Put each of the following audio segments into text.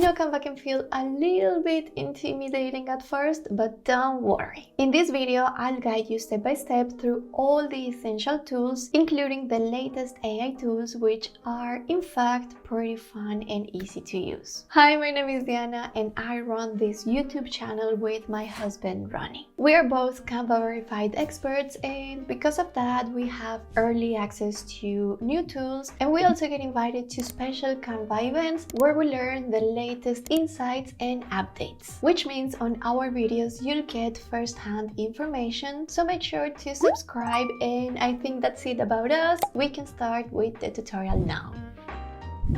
know Canva can feel a little bit intimidating at first, but don't worry. In this video, I'll guide you step by step through all the essential tools, including the latest AI tools, which are in fact pretty fun and easy to use. Hi, my name is Diana and I run this YouTube channel with my husband Ronnie. We are both Canva verified experts, and because of that, we have early access to new tools, and we also get invited to special Canva events where we learn the latest insights and updates, which means on our videos you'll get first-hand information. So make sure to subscribe, and I think that's it about us. We can start with the tutorial now.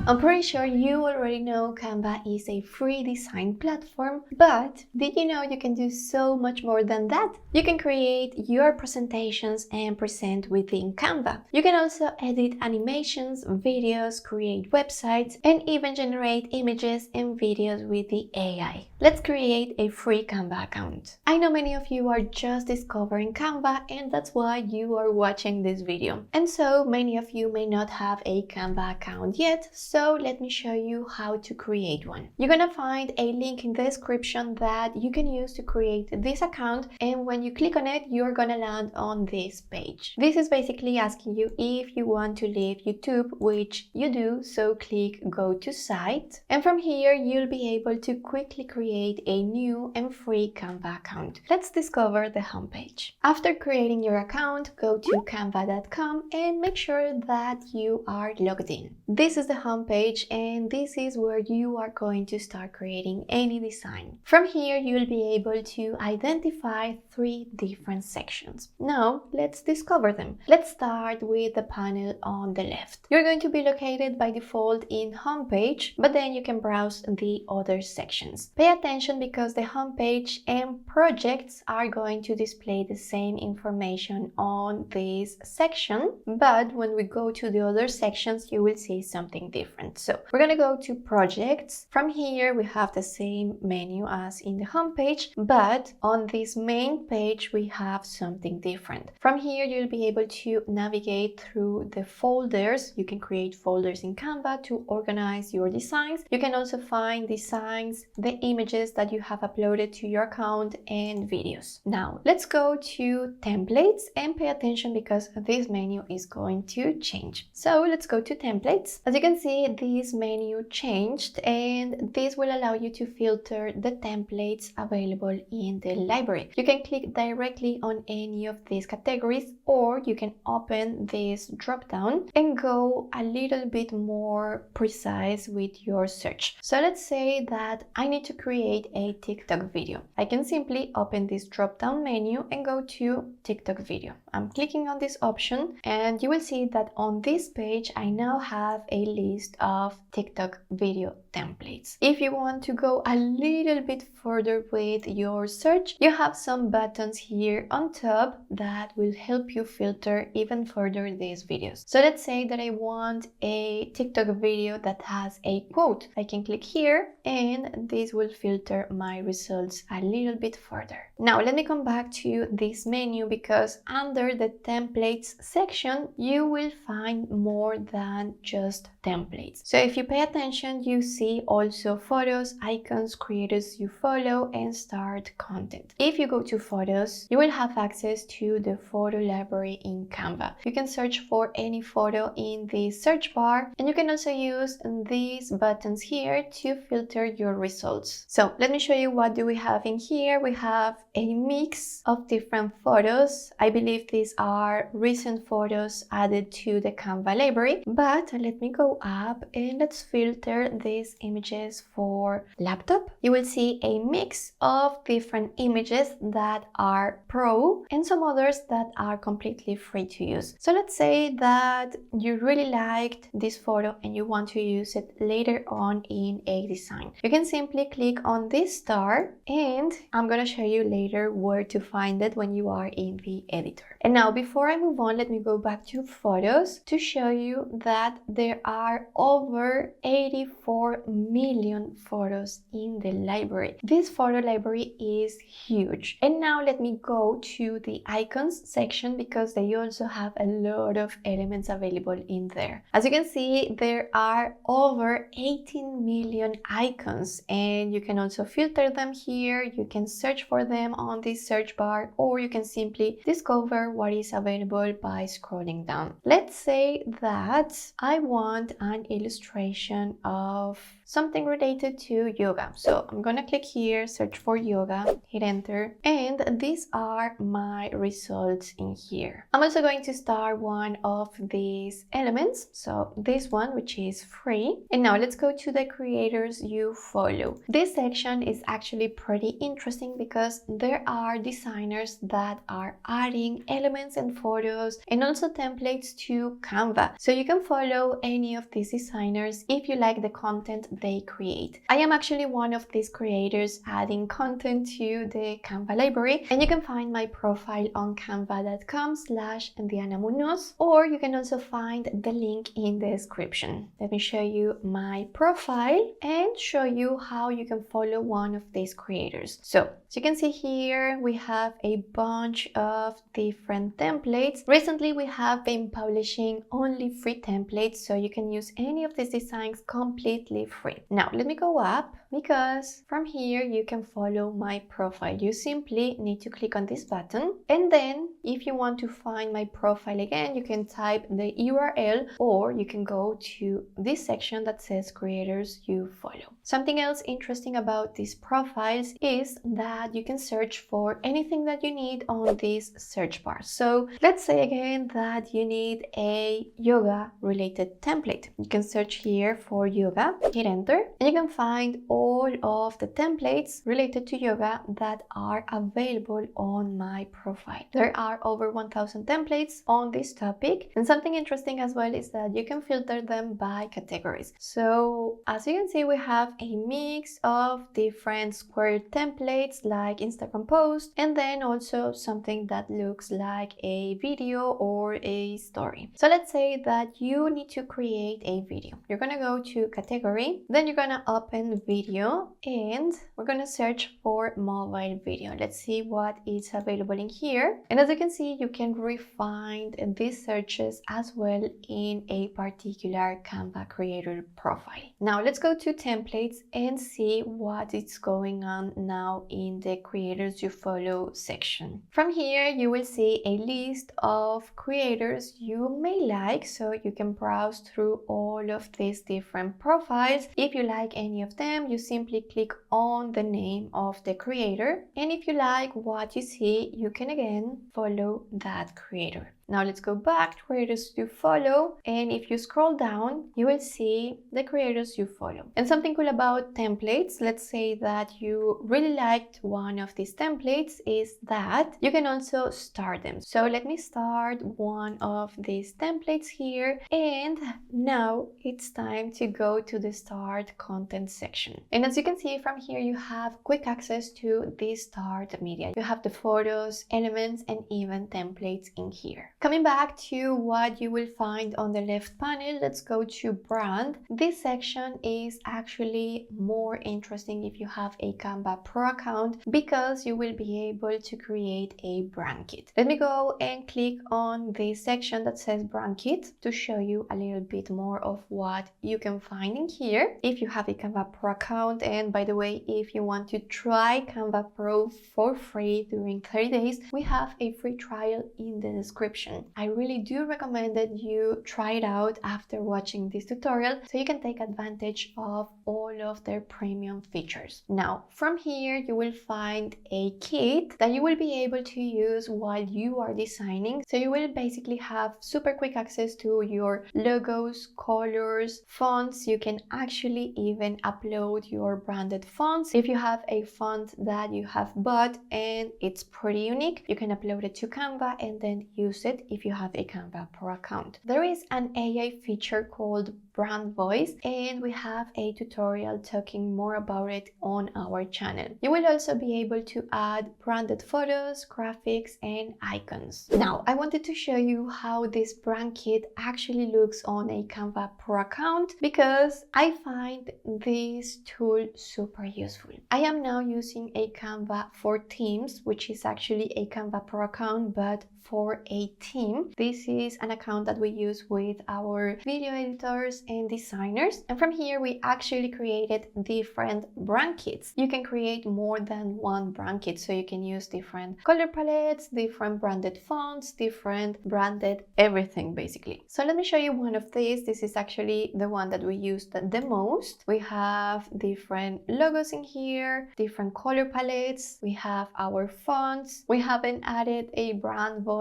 I'm pretty sure you already know Canva is a free design platform, but did you know you can do so much more than that? You can create your presentations and present within Canva. You can also edit animations, videos, create websites, and even generate images and videos with the AI. Let's create a free Canva account. I know many of you are just discovering Canva, and that's why you are watching this video. And so many of you may not have a Canva account yet, so let me show you how to create one. You're gonna find a link in the description that you can use to create this account, and when you click on it, you're gonna land on this page. This is basically asking you if you want to leave YouTube, which you do, so click Go to Site. And from here, you'll be able to quickly create a new and free Canva account. Let's discover the homepage. After creating your account, go to canva.com and make sure that you are logged in. This is the homepage, and this is where you are going to start creating any design. From here, you'll be able to identify 3 different sections. Now, let's discover them. Let's start with the panel on the left. You're going to be located by default in homepage, but then you can browse the other sections. Pay attention because the homepage and projects are going to display the same information on this section, but when we go to the other sections, you will see something different. So we're going to go to projects. From here, we have the same menu as in the homepage, but on this main page, we have something different. From here, you'll be able to navigate through the folders. You can create folders in Canva to organize your designs. You can also find designs, the images that you have uploaded to your account, and videos. Now, let's go to templates and pay attention because this menu is going to change. So let's go to templates. As you can see, this menu changed, and this will allow you to filter the templates available in the library. You can click directly on any of these categories, or you can open this drop down and go a little bit more precise with your search. So let's say that I need to create a TikTok video. I can simply open this drop down menu and go to TikTok video. I'm clicking on this option, and you will see that on this page I now have a list of TikTok video templates. If you want to go a little bit further with your search, you have some buttons here on top that will help you filter even further these videos. So let's say that I want a TikTok video that has a quote. I can click here, and this will filter my results a little bit further. Now let me come back to this menu, because under the templates section, you will find more than just templates. So if you pay attention, you see also photos, icons, creators you follow, and start content. If you go to photos, you will have access to the photo library in Canva. You can search for any photo in the search bar, and you can also use these buttons here to filter your results. So let me show you what do we have in here. We have a mix of different photos. I believe these are recent photos added to the Canva library, but let me go up and let's filter these images for laptop. You will see a mix of different images that are pro and some others that are completely free to use. So let's say that you really liked this photo and you want to use it later on in a design. You can simply click on this star, and I'm gonna show you later where to find it when you are in the editor. And now, before I move on, let me go back to photos to show you that there are are over 84 million photos in the library. This photo library is huge. And now let me go to the icons section because they also have a lot of elements available in there. As you can see, there are over 18 million icons, and you can also filter them here. You can search for them on this search bar, or you can simply discover what is available by scrolling down. Let's say that I want an illustration of something related to yoga. So I'm gonna click here, search for yoga, hit enter, and these are my results in here. I'm also going to start one of these elements, so this one, which is free. And now let's go to the creators you follow. This section is actually pretty interesting because there are designers that are adding elements and photos and also templates to Canva. So you can follow any of these designers if you like the content they create. I am actually one of these creators adding content to the Canva library, and you can find my profile on canva.com/DianaMunoz, or you can also find the link in the description. Let me show you my profile and show you how you can follow one of these creators. So as you can see here, we have a bunch of different templates. Recently, we have been publishing only free templates, so you can use any of these designs completely free. Now, let me go up because from here you can follow my profile. You simply need to click on this button, and then if you want to find my profile again, you can type the URL, or you can go to this section that says creators you follow. Something else interesting about these profiles is that you can search for anything that you need on this search bar. So let's say again that you need a yoga related template. You can search here for yoga, hit enter, and you can find all of the templates related to yoga that are available on my profile. There are over 1000 templates on this topic, and something interesting as well is that you can filter them by categories. So as you can see, we have a mix of different square templates like Instagram post, and then also something that looks like a video or a story. So let's say that you need to create a video. You're gonna go to category, then you're gonna open video, and we're gonna search for mobile video. Let's see what is available in here. And as you can see, you can refine these searches as well in a particular Canva creator profile. Now let's go to templates and see what is going on now in the creators you follow section. From here, you will see a list of creators you may like, so you can browse through all of these different profiles. If you like any of them, you simply click on the name of the creator, and if you like what you see, you can again follow that creator. Now let's go back to creators you follow, and if you scroll down, you will see the creators you follow. And something cool about templates, let's say that you really liked one of these templates, is that you can also start them. So let me start one of these templates here, and now it's time to go to the start content section. And as you can see from here, you have quick access to this start media. You have the photos, elements, and even templates in here. Coming back to what you will find on the left panel, let's go to brand. This section is actually more interesting if you have a Canva Pro account because you will be able to create a brand kit. Let me go and click on this section that says brand kit to show you a little bit more of what you can find in here if you have a Canva Pro account. And by the way, if you want to try Canva Pro for free during 30 days, we have a free trial in the description. I really do recommend that you try it out after watching this tutorial so you can take advantage of all of their premium features. Now, from here, you will find a kit that you will be able to use while you are designing. So you will basically have super quick access to your logos, colors, fonts. You can actually even upload your branded fonts. If you have a font that you have bought and it's pretty unique, you can upload it to Canva and then use it it if you have a Canva Pro account. There is an AI feature called Brand Voice, and we have a tutorial talking more about it on our channel. You will also be able to add branded photos, graphics, and icons. Now, I wanted to show you how this brand kit actually looks on a Canva Pro account because I find this tool super useful. I am now using a Canva for Teams, which is actually a Canva Pro account, but for a team. This is an account that we use with our video editors and designers. And from here, we actually created different brand kits. You can create more than one brand kit, so you can use different color palettes, different branded fonts, different branded everything basically. So let me show you one of these. This is actually the one that we used the most. We have different logos in here, different color palettes. We have our fonts. We haven't added a brand voice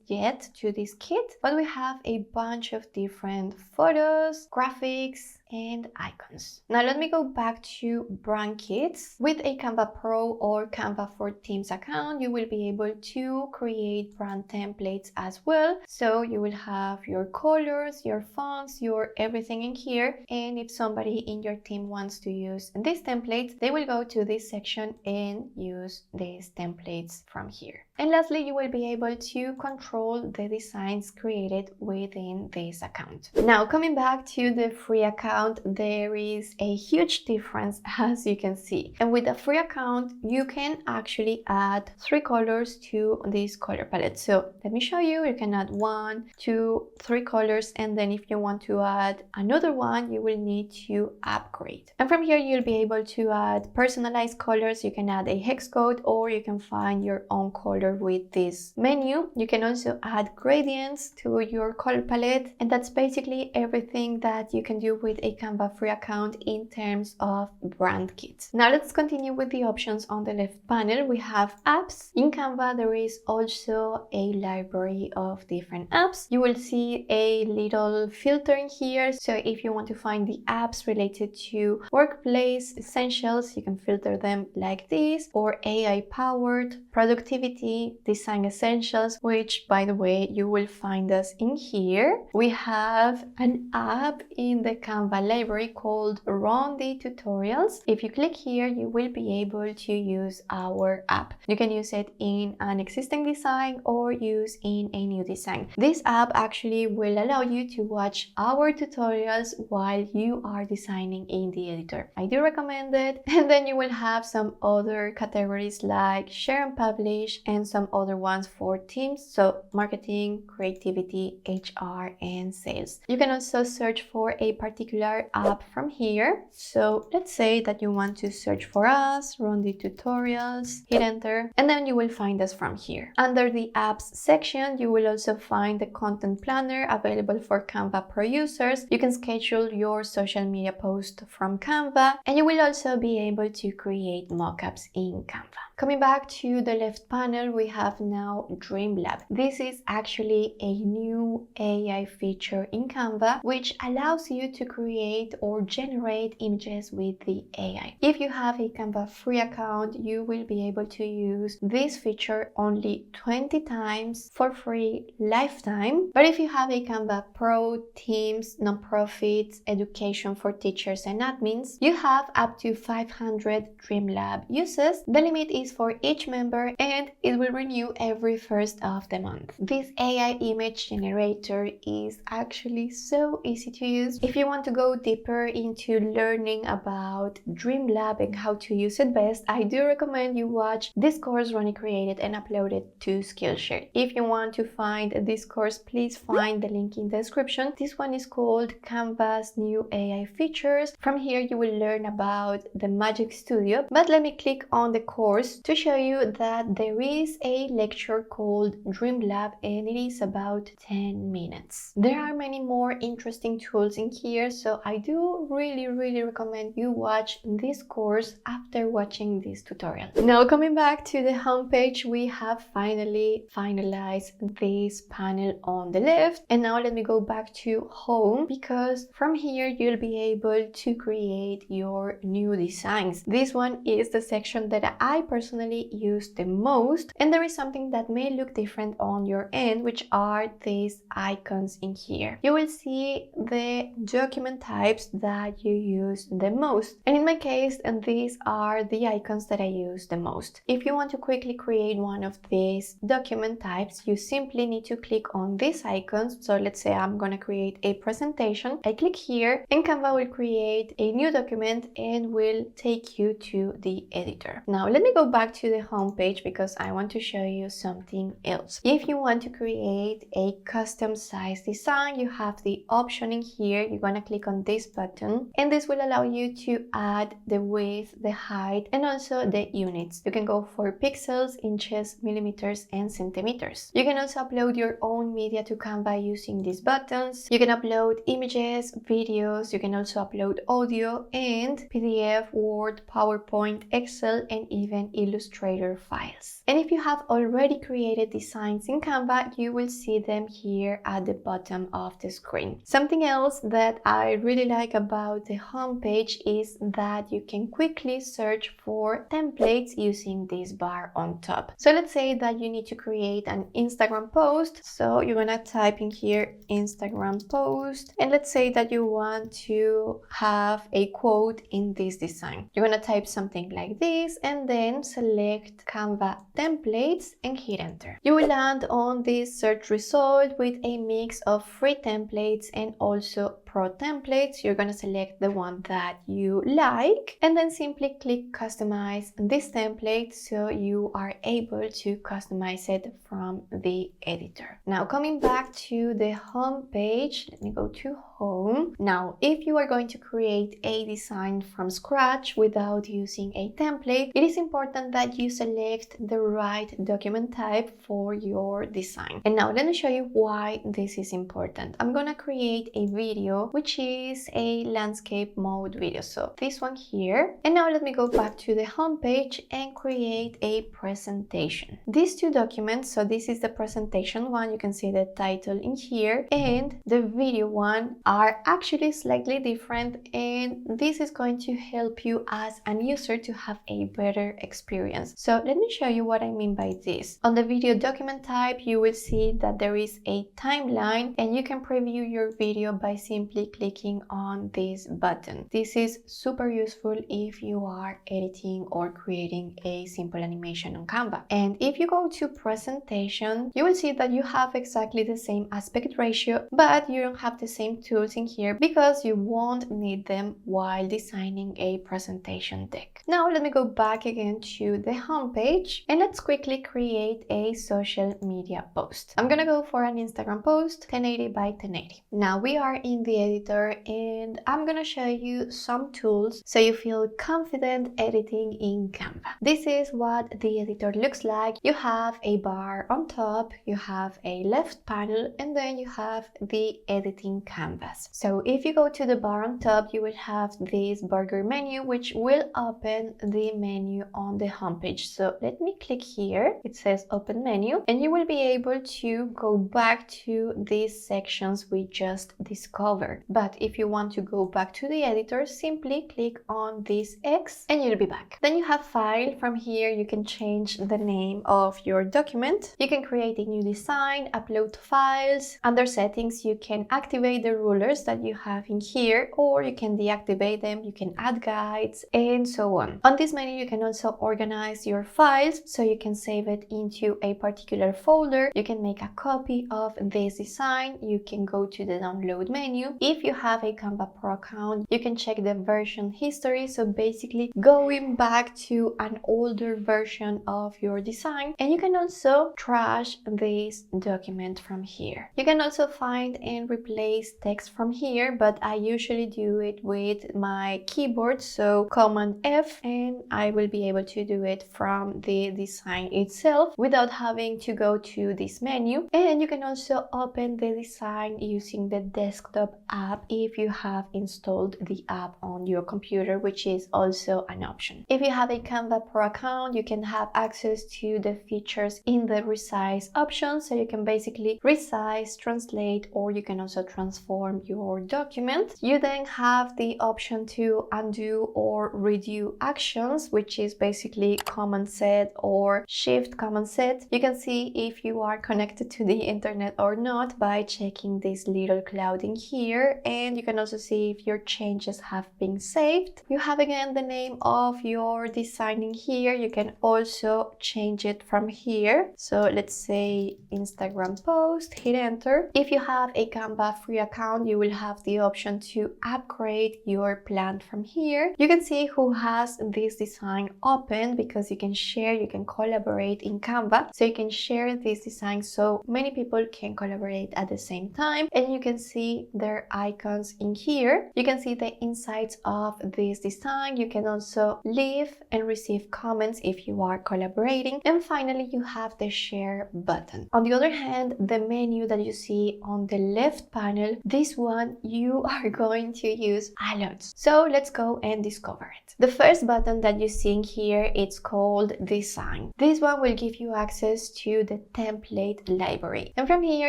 yet to this kit, but we have a bunch of different photos, graphics, and icons. Now let me go back to brand kits. With a Canva Pro or Canva for Teams account, you will be able to create brand templates as well. So you will have your colors, your fonts, your everything in here. And if somebody in your team wants to use these templates, they will go to this section and use these templates from here. And lastly, you will be able to control the designs created within this account. Now, coming back to the free account, there is a huge difference, as you can see. And with a free account, you can actually add 3 colors to this color palette. So let me show you. You can add 1, 2, 3 colors, and then if you want to add another one, you will need to upgrade. And from here, you'll be able to add personalized colors. You can add a hex code, or you can find your own color with this menu. You can also add gradients to your color palette, and that's basically everything that you can do with a Canva free account in terms of brand kits. Now let's continue with the options on the left panel. We have apps. In Canva there is also a library of different apps. You will see a little filter in here, so if you want to find the apps related to workplace essentials, you can filter them like this, or AI powered productivity, design essentials, which by the way you will find us in here. We have an app in the Canva library called Run the Tutorials. If you click here, you will be able to use our app. You can use it in an existing design or use in a new design. This app actually will allow you to watch our tutorials while you are designing in the editor. I do recommend it. And then you will have some other categories like share and publish, and some other ones for teams, so marketing, creativity, HR, and sales. You can also search for a particular app from here. So let's say that you want to search for us, run the tutorials, hit enter, and then you will find us from here. Under the apps section, you will also find the content planner available for Canva Pro users. You can schedule your social media post from Canva, and you will also be able to create mockups in Canva. Coming back to the left panel, we have now Dreamlab. This is actually a new AI feature in Canva, which allows you to create or generate images with the AI. If you have a Canva free account, you will be able to use this feature only 20 times for free lifetime. But if you have a Canva Pro, Teams, nonprofits, education for teachers and admins, you have up to 500 Dreamlab uses. The limit is for each member, and it will renew every first of the month. This AI image generator is actually so easy to use. If you want to go deeper into learning about Dreamlab and how to use it best, I do recommend you watch this course Ronnie created and uploaded to Skillshare. If you want to find this course, please find the link in the description. This one is called Canva's new AI features. From here you will learn about the Magic Studio, but let me click on the course to show you that there is a lecture called Dreamlab, and it is about 10 minutes. There are many more interesting tools in here, so So I do really recommend you watch this course after watching this tutorial. Now coming back to the homepage, we have finally finalized this panel on the left. And now let me go back to home, because from here you'll be able to create your new designs. This one is the section that I personally use the most, and there is something that may look different on your end, which are these icons in here. You will see the document types that you use the most, and in my case, these are the icons that I use the most. If you want to quickly create one of these document types, you simply need to click on these icons. So let's say I'm gonna create a presentation. I click here and Canva will create a new document and will take you to the editor. Now let me go back to the home page because I want to show you something else. If you want to create a custom size design, you have the option in here. You're gonna click on this button and this will allow you to add the width, the height, and also the units. You can go for pixels, inches, millimeters, and centimeters. You can also upload your own media to Canva using these buttons. You can upload images, videos, you can also upload audio and PDF, Word, PowerPoint, Excel, and even Illustrator files. And if you have already created designs in Canva, you will see them here at the bottom of the screen. Something else that I really like about the homepage is that you can quickly search for templates using this bar on top. So let's say that you need to create an Instagram post. So you're gonna type in here Instagram post, and let's say that you want to have a quote in this design. You're gonna type something like this and then select Canva templates and hit enter. You will land on this search result with a mix of free templates and also pro templates. You're gonna select the one that you like and then simply click customize this template so you are able to customize it from the editor. Now coming back to the home page, let me go to home. Now if you are going to create a design from scratch without using a template, it is important that you select the right document type for your design. And now let me show you why this is important. I'm gonna create a video which is a landscape mode video, so this one here. And now let me go back to the home page and create a presentation. These two documents, so this is the presentation one, you can see the title in here, and the video one are actually slightly different, and this is going to help you as an user to have a better experience. So let me show you what I mean by this. On the video document type, you will see that there is a timeline and you can preview your video by simply clicking on this button. This is super useful if you are editing or creating a simple animation on Canva. And if you go to presentation, you will see that you have exactly the same aspect ratio, but you don't have the same tools in here because you won't need them while designing a presentation deck. Now let me go back again to the home page and let's quickly create a social media post. I'm gonna go for an Instagram post, 1080 by 1080. Now we are in the editor and I'm gonna show you some tools so you feel confident editing in Canva. This is what the editor looks like. You have a bar on top, you have a left panel, and then you have the editing canvas. So if you go to the bar on top, you will have this burger menu which will open the menu on the homepage. So let me click here, it says open menu, and you will be able to go back to these sections we just discovered. But if you want to go back to the editor, simply click on this X and you'll be back. Then you have file. From here you can change the name of your document, you can create a new design, upload files. Under settings you can activate the rulers that you have in here, or you can deactivate them, you can add guides and so on. On this menu you can also organize your files, so you can save it into a particular folder, you can make a copy of this design, you can go to the download menu. If you have a Canva Pro account, you can check the version history, so basically going back to an older version of your design, and you can also trash this document from here. You can also find and replace text text from here, but I usually do it with my keyboard, so Command F, and I will be able to do it from the design itself without having to go to this menu. And you can also open the design using the desktop app if you have installed the app on your computer, which is also an option. If you have a Canva Pro account, you can have access to the features in the resize option, so you can basically resize, translate, or you can also transform your document. You then have the option to undo or redo actions, which is basically Command Z or Shift Command Z. You can see if you are connected to the internet or not by checking this little cloud in here, and you can also see if your changes have been saved. You have again the name of your design in here. You can also change it from here. So let's say Instagram post, hit enter. If you have a Canva free account, you will have the option to upgrade your plan from here. You can see who has this design open because you can share, you can collaborate in Canva. So you can share this design so many people can collaborate at the same time, and you can see their icons in here. You can see the insights of this design. You can also leave and receive comments if you are collaborating. And finally, you have the share button. On the other hand, the menu that you see on the left panel, this one you are going to use a lot. So let's go and discover it. The first button that you see in here, it's called Design. This one will give you access to the template library. And from here,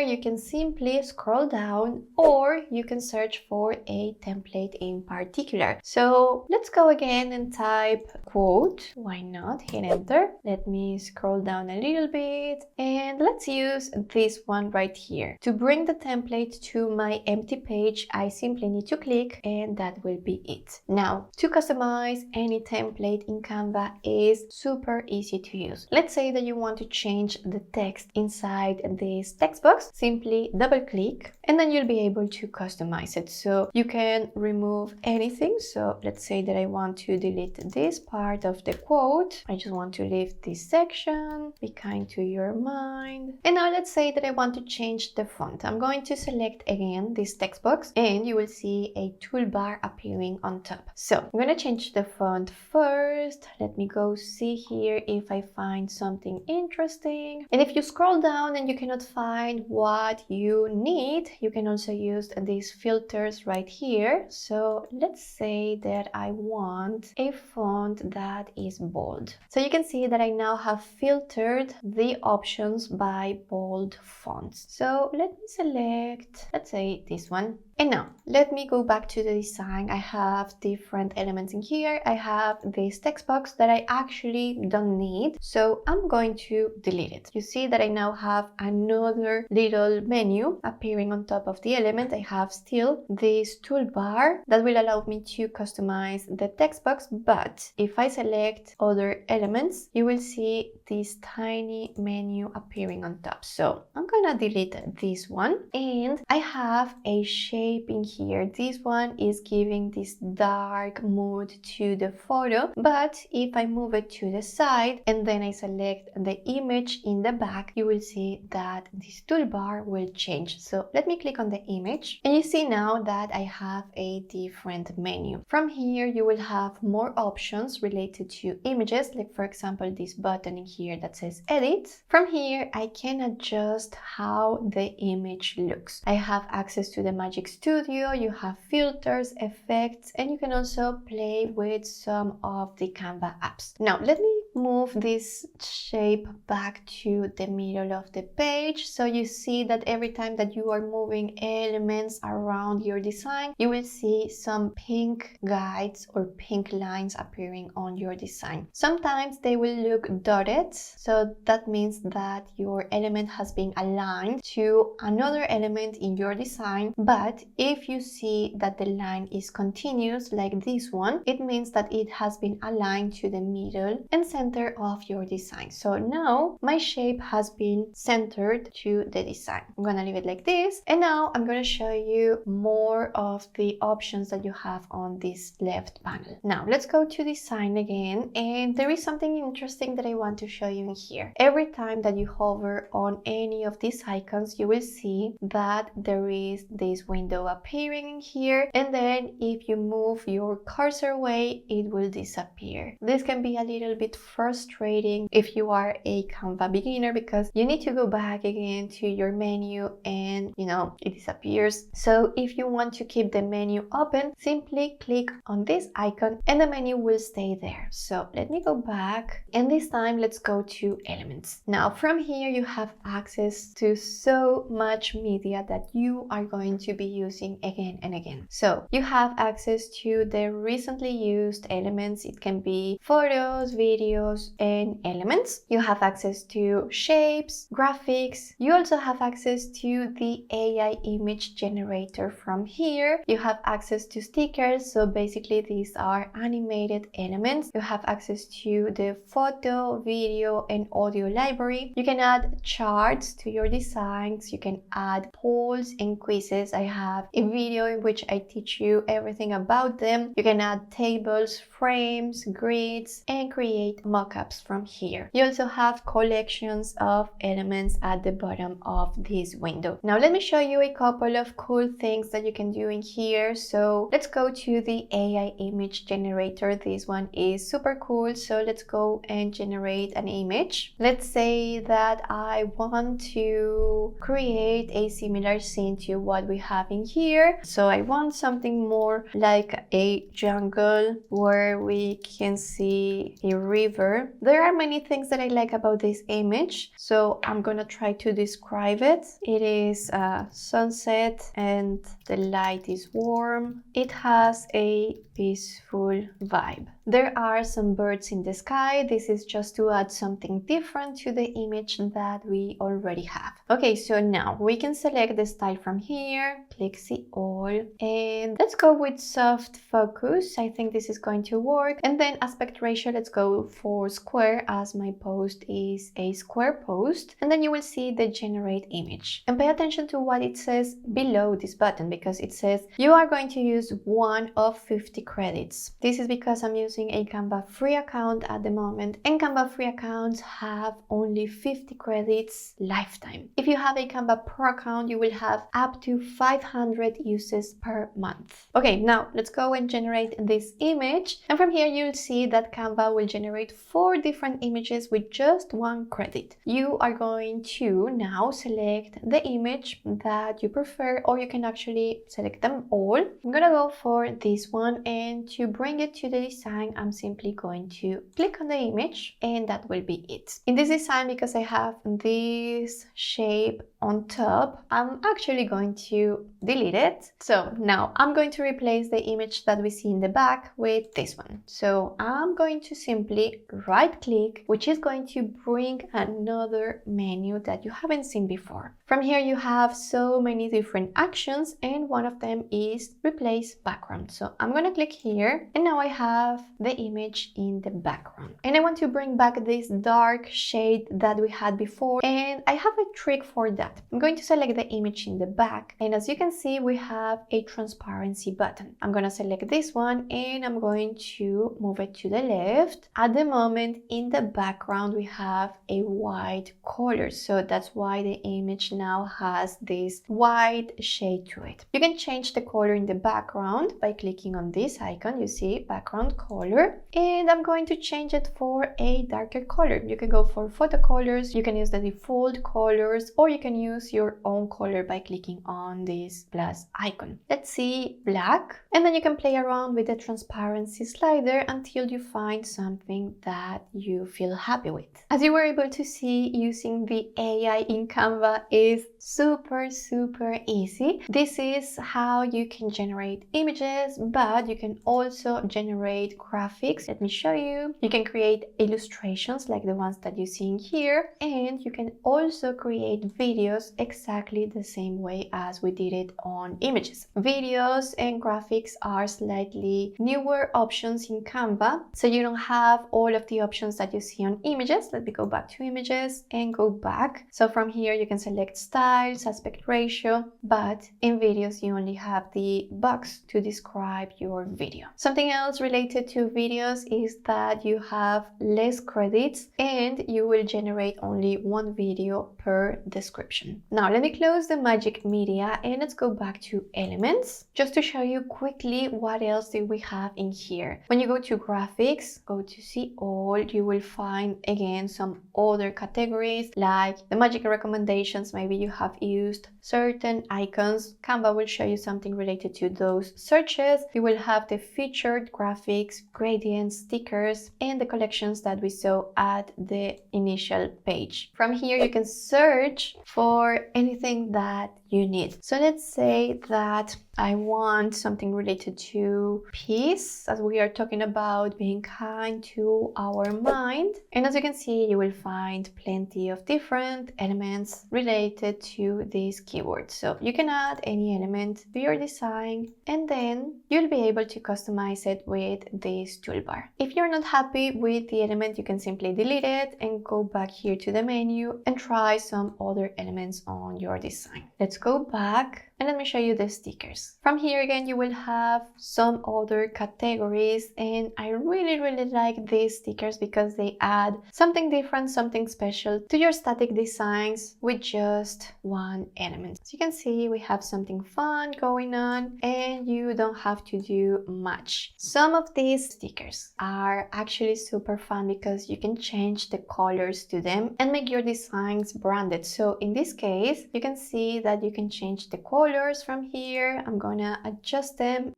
you can simply scroll down, or you can search for a template in particular. So let's go again and type quote. Why not? Hit enter. Let me scroll down a little bit, and let's use this one right here. To bring the template to my empty page, I simply need to click, and that will be it. Now, to customize any template in Canva is super easy to use. Let's say that you want to change the text inside this text box. Simply double click, and then you'll be able to customize it. So you can remove anything. So let's say that I want to delete this part of the quote. I just want to leave this section. Be kind to your mind. And now let's say that I want to change the font. I'm going to select again this text box, and you will see a toolbar appearing on top. So I'm going to change the font first. Let me go see here if I find something interesting. And if you scroll down and you cannot find what you need, you can also use these filters right here. So let's say that I want a font that is bold. So you can see that I now have filtered the options by bold fonts. So let me select, let's say this one. And now let me go back to the design. I have different elements in here. I have this text box that I actually don't need, so I'm going to delete it. You see that I now have another little menu appearing on top of the element. I have still this toolbar that will allow me to customize the text box, but if I select other elements, you will see this tiny menu appearing on top. So I'm gonna delete this one, and I have a shape in here. This one is giving this dark mood to the photo, but if I move it to the side and then I select the image in the back, you will see that this toolbar will change. So let me click on the image, and you see now that I have a different menu. From here, you will have more options related to images, like for example this button in here that says edit. From here, I can adjust how the image looks. I have access to the Magic Studio, you have filters, effects, and you can also play with some of the Canva apps. Now let me move this shape back to the middle of the page, so you see that every time that you are moving elements around your design, you will see some pink guides or pink lines appearing on your design. Sometimes they will look dotted, so that means that your element has been aligned to another element in your design. But if you see that the line is continuous like this one, it means that it has been aligned to the middle and center center of your design. So now my shape has been centered to the design. I'm gonna leave it like this, and now I'm gonna show you more of the options that you have on this left panel. Now let's go to design again, and there is something interesting that I want to show you in here. Every time that you hover on any of these icons, you will see that there is this window appearing in here, and then if you move your cursor away, it will disappear. This can be a little bit frustrating if you are a Canva beginner, because you need to go back again to your menu and it disappears. So if you want to keep the menu open, simply click on this icon and the menu will stay there. So let me go back, and this time let's go to elements. Now from here you have access to so much media that you are going to be using again and again. So you have access to the recently used elements. It can be photos, videos, and elements. You have access to shapes, graphics. You also have access to the AI image generator from here. You have access to stickers. So basically these are animated elements. You have access to the photo, video, and audio library. You can add charts to your designs. You can add polls and quizzes. I have a video in which I teach you everything about them. You can add tables, frames, grids, and create mockups from here. You also have collections of elements at the bottom of this window. Now let me show you a couple of cool things that you can do in here. So let's go to the AI image generator. This one is super cool. So let's go and generate an image. Let's say that I want to create a similar scene to what we have in here. So I want something more like a jungle where we can see a river. There are many things that I like about this image, so I'm gonna try to describe it. It is a sunset and the light is warm. It has a peaceful vibe. There are some birds in the sky. This is just to add something different to the image that we already have. Okay, so now we can select the style from here, click see all, and let's go with soft focus. I think this is going to work. And then aspect ratio, let's go for square, as my post is a square post. And then you will see the generate image. And pay attention to what it says below this button, because it says you are going to use 1 of 50 credits. This is because I'm using a Canva free account at the moment, and Canva free accounts have only 50 credits lifetime. If you have a Canva Pro account, you will have up to 500 uses per month. Okay, now let's go and generate this image. And from here, you'll see that Canva will generate 4 different images with just 1 credit. You are going to now select the image that you prefer, or you can actually select them all. I'm gonna go for this one, and to bring it to the design, I'm simply going to click on the image, and that will be it. In this design, because I have this shape on top, I'm actually going to delete it. So now I'm going to replace the image that we see in the back with this one. So I'm going to simply right click, which is going to bring another menu that you haven't seen before. From here you have so many different actions, and one of them is replace background. So I'm going to click here, and now I have the image in the background. And I want to bring back this dark shade that we had before, and I have a trick for that. I'm going to select the image in the back, and as you can see, we have a transparency button. I'm going to select this one, and I'm going to move it to the left. At the moment, in the background, we have a white color, so that's why the image now has this white shade to it. You can change the color in the background by clicking on this icon. You see background color, and I'm going to change it for a darker color. You can go for photo colors, you can use the default colors, or you can use your own color by clicking on this plus icon. Let's see black, and then you can play around with the transparency slider until you find something that you feel happy with. As you were able to see, using the AI in Canva is super easy. This is how you can generate images, but you can also generate graphics. Let me show you. You can create illustrations like the ones that you see in here, and you can also create videos exactly the same way as we did it on images. Videos and graphics are slightly newer options in Canva, so you don't have all of the options that you see on images. Let me go back to images and go back. So from here you can select styles, aspect ratio, but in videos you only have the box to describe your video. Something else related to videos is that you have less credits and you will generate only one video per description. Now let me close the Magic Media and let's go back to Elements just to show you quickly what else do we have in here. When you go to graphics, go to see all, you will find again some other categories like the magic recommendations. Maybe you have used certain icons. Canva will show you something related to those searches. You will have the featured graphics, gradients, stickers, and the collections that we saw at the initial page. From here you can search for anything that you need. So let's say that I want something related to peace, as we are talking about being kind to our mind. And as you can see, you will find plenty of different elements related to these keywords. So you can add any element to your design and then you'll be able to customize it with this toolbar. If you're not happy with the element, you can simply delete it and go back here to the menu and try some other elements on your design. Let's go back and let me show you the stickers. From here again, you will have some other categories, and I really like these stickers because they add something different, something special to your static designs with just one element. So you can see we have something fun going on and you don't have to do much. Some of these stickers are actually super fun because you can change the colors to them and make your designs branded. So in this case, you can see that you can change the colors from here. I'm gonna adjust them.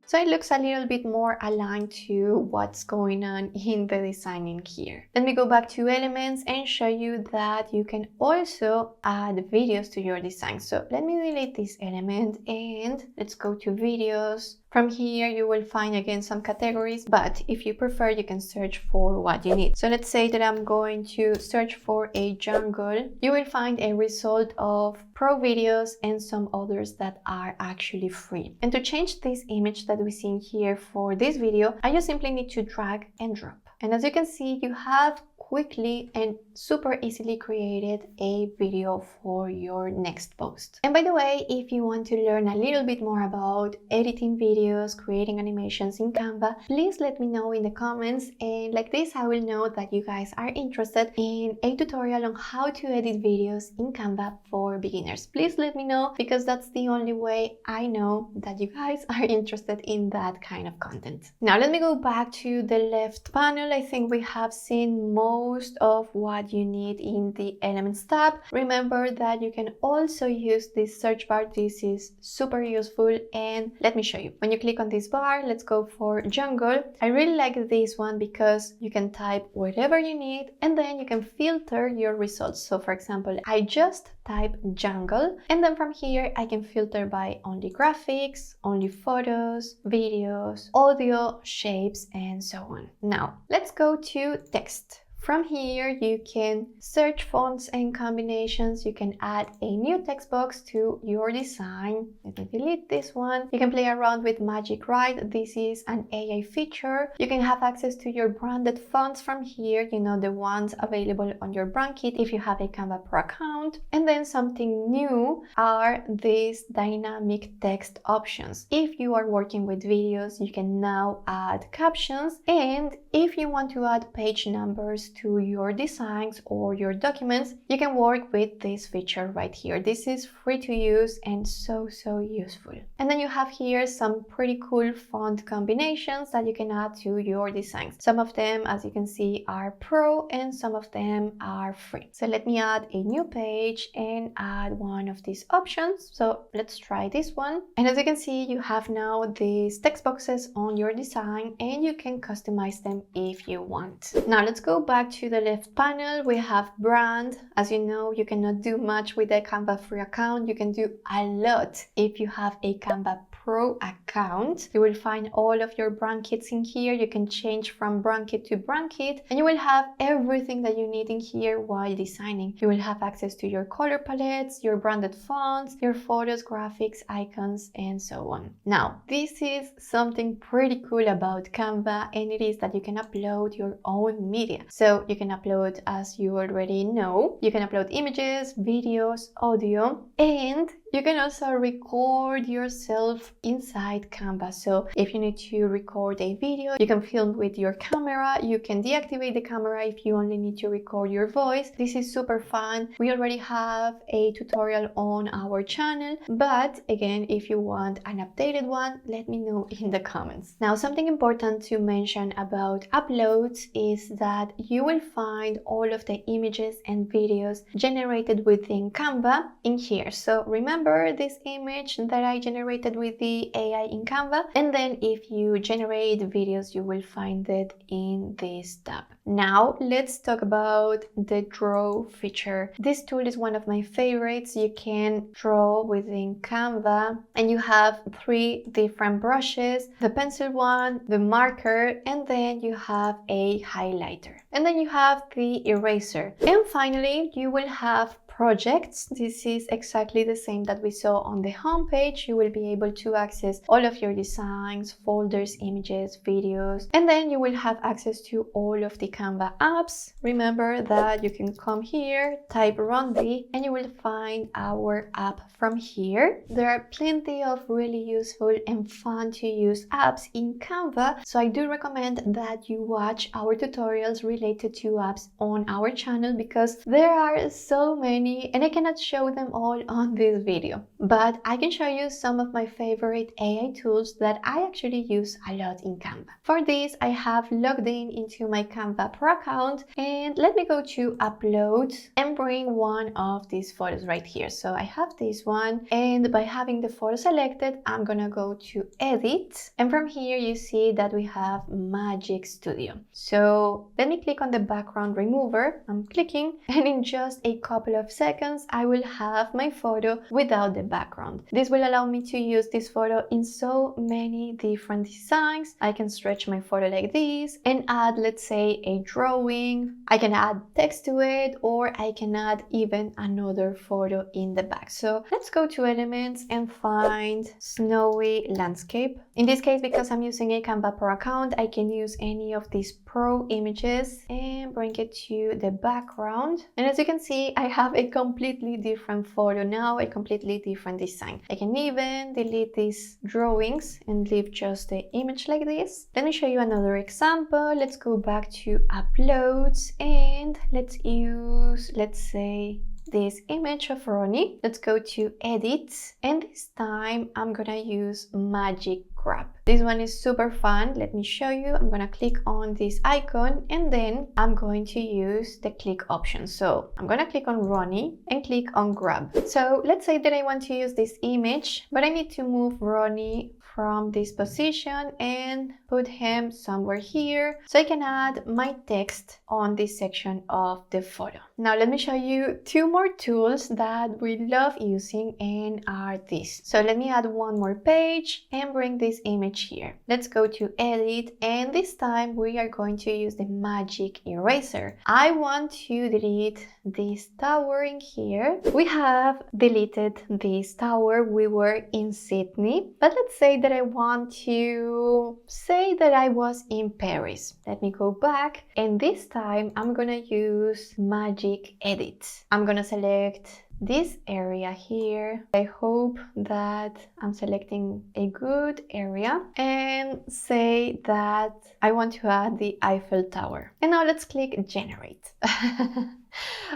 So it looks a little bit more aligned to what's going on in the design in here. Let me go back to elements and show you that you can also add videos to your design. So let me delete this element and let's go to videos. From here, you will find again some categories, but if you prefer, you can search for what you need. So let's say that I'm going to search for a jungle. You will find a result of pro videos and some others that are actually free. And to change this image that we see in here for this video, I just simply need to drag and drop. And as you can see, you have quickly and super easily created a video for your next post. And by the way, if you want to learn a little bit more about editing videos, creating animations in Canva, please let me know in the comments, and like this I will know that you guys are interested in a tutorial on how to edit videos in Canva for beginners. Please let me know because that's the only way I know that you guys are interested in that kind of content. Now let me go back to the left panel. I think we have seen most of what you need in the Elements tab. Remember that you can also use this search bar. This is super useful, and let me show you. When you click on this bar, let's go for jungle. I really like this one because you can type whatever you need and then you can filter your results. So for example, I just type jungle and then from here I can filter by only graphics, only photos, videos, audio, shapes, and so on. Now let's go to text. From here, you can search fonts and combinations. You can add a new text box to your design. Let me delete this one. You can play around with Magic Write. This is an AI feature. You can have access to your branded fonts from here, you know, the ones available on your brand kit if you have a Canva Pro account. And then something new are these dynamic text options. If you are working with videos, you can now add captions. And if you want to add page numbers to your designs or your documents, you can work with this feature right here. This is free to use and so useful. And then you have here some pretty cool font combinations that you can add to your designs. Some of them, as you can see, are pro and some of them are free. So let me add a new page and add one of these options. So let's try this one. And as you can see, you have now these text boxes on your design and you can customize them if you want. Now let's go back back to the left panel, we have brand. As you know, you cannot do much with a Canva free account. You can do a lot if you have a Canva Pro account. You will find all of your brand kits in here. You can change from brand kit to brand kit, and you will have everything that you need in here while designing. You will have access to your color palettes, your branded fonts, your photos, graphics, icons, and so on. Now, this is something pretty cool about Canva, and it is that you can upload your own media. So you can upload, as you already know, you can upload images, videos, audio, and you can also record yourself inside Canva. So if you need to record a video, you can film with your camera. You can deactivate the camera if you only need to record your voice. This is super fun. We already have a tutorial on our channel, but again, if you want an updated one, let me know in the comments. Now, something important to mention about uploads is that you will find all of the images and videos generated within Canva in here. So remember this image that I generated with the AI in Canva, and then if you generate videos, you will find it in this tab. Now let's talk about the draw feature. This tool is one of my favorites. You can draw within Canva, and you have 3 different brushes: the pencil one, the marker, and then you have a highlighter, and then you have the eraser, and finally you will have projects. This is exactly the same that we saw on the home page. You will be able to access all of your designs, folders, images, videos, and then you will have access to all of the Canva apps. Remember that you can come here, type Rondi, and you will find our app from here. There are plenty of really useful and fun to use apps in Canva, so I do recommend that you watch our tutorials related to apps on our channel, because there are so many and I cannot show them all on this video, but I can show you some of my favorite AI tools that I actually use a lot in Canva. For this, I have logged in into my Canva Pro account, and let me go to upload and bring one of these photos right here. So I have this one, and by having the photo selected, I'm gonna go to edit, and from here you see that we have Magic Studio. So let me click on the background remover. I'm clicking, and in just a couple of seconds I will have my photo without the background. This will allow me to use this photo in so many different designs. I can stretch my photo like this and add, let's say, a drawing. I can add text to it, or I can add even another photo in the back. So let's go to elements and find snowy landscape. In this case, because I'm using a Canva Pro account, I can use any of these Pro images and bring it to the background. And as you can see, I have a completely different photo now, a completely different design. I can even delete these drawings and leave just the image like this. Let me show you another example. Let's go back to uploads and let's use, let's say, this image of Ronnie. Let's go to edit, and this time I'm gonna use Magic Grab. This one is super fun. Let me show you. I'm gonna click on this icon, and then I'm going to use the click option. So I'm gonna click on Ronnie and click on Grab. So let's say that I want to use this image, but I need to move Ronnie from this position and put him somewhere here, so I can add my text on this section of the photo. Now let me show you 2 more tools that we love using and are these. So let me add one more page and bring this image here. Let's go to edit, and this time we are going to use the magic eraser. I want to delete this tower in here. We have deleted this tower. We were in Sydney, but let's say that I want to say that I was in Paris. Let me go back, and this time I'm gonna use Magic Edit. I'm gonna select this area here. I hope that I'm selecting a good area, and say that I want to add the Eiffel Tower. And now let's click generate.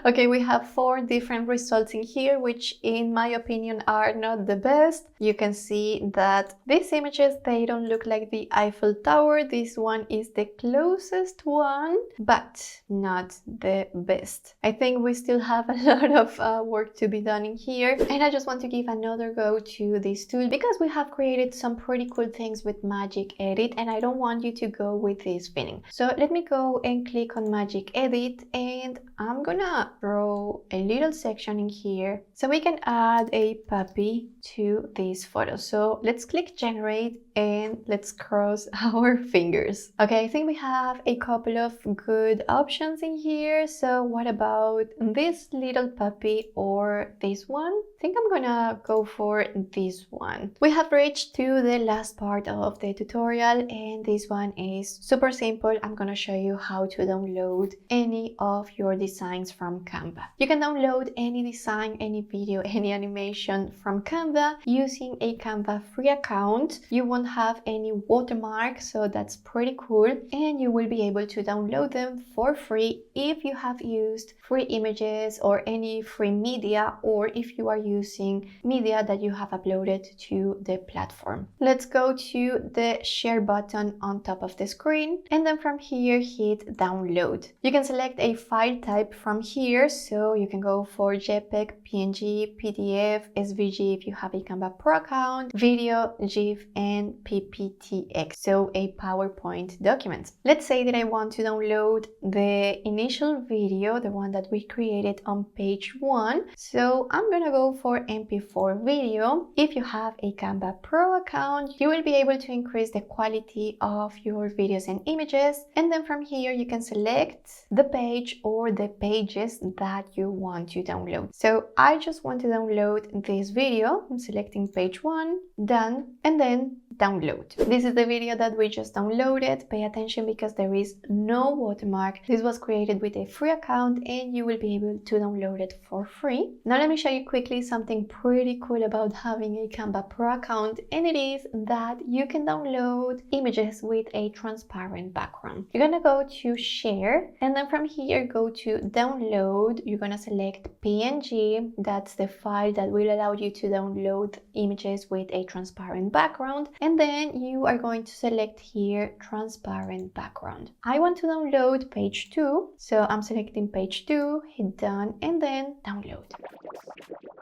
Okay, we have 4 different results in here, which in my opinion are not the best. You can see that these images, they don't look like the Eiffel Tower. This one is the closest one, but not the best. I think we still have a lot of work to be done in here. And I just want to give another go to this tool because we have created some pretty cool things with Magic Edit, and I don't want you to go with this feeling. So let me go and click on Magic Edit, and I'm gonna draw a little section in here so we can add a puppy to this photo. So let's click generate and let's cross our fingers. Okay, I think we have a couple of good options in here. So what about this little puppy or this one? I think I'm gonna go for this one. We have reached to the last part of the tutorial, and this one is super simple. I'm gonna show you how to download any of your designs from Canva. You can download any design, any video, any animation from Canva using a Canva free account. You won't have any watermark, so that's pretty cool, and you will be able to download them for free if you have used free images or any free media, or if you are using media that you have uploaded to the platform. Let's go to the share button on top of the screen, and then from here hit download. You can select a file type from here, so you can go for JPEG, PNG, PDF, SVG if you have a Canva Pro account, video, GIF, and PPTX, so a PowerPoint document. Let's say that I want to download the initial video, the one that we created on page 1, so I'm gonna go for MP4 video. If you have a Canva Pro account, you will be able to increase the quality of your videos and images, and then from here you can select the page or the pages that you want to download. So I just want to download this video. I'm selecting page 1, done, and then download. This is the video that we just downloaded. Pay attention because there is no watermark. This was created with a free account and you will be able to download it for free. Now let me show you quickly something pretty cool about having a Canva Pro account, and it is that you can download images with a transparent background. You're gonna go to share, and then from here go to download. You're gonna select PNG. That's the file that will allow you to download images with a transparent background, and then you are going to select here transparent background. I want to download page 2, so I'm selecting page 2, hit done, and then download.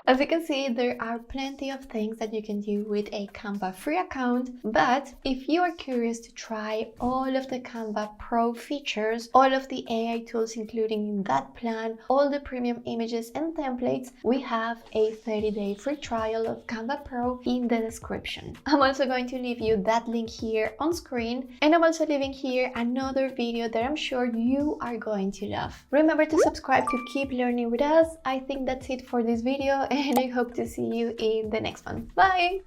As you can see, there are plenty of things that you can do with a Canva free account, but if you are curious to try all of the Canva Pro features, all of the AI tools including in that plan, all the premium images and templates, we have a 30-day free trial of Canva Pro in the description. I'm also going to leave you that link here on screen, and I'm also leaving here another video that I'm sure you are going to love. Remember to subscribe to keep learning with us. I think that's it for this video, and I hope to see you in the next one. Bye!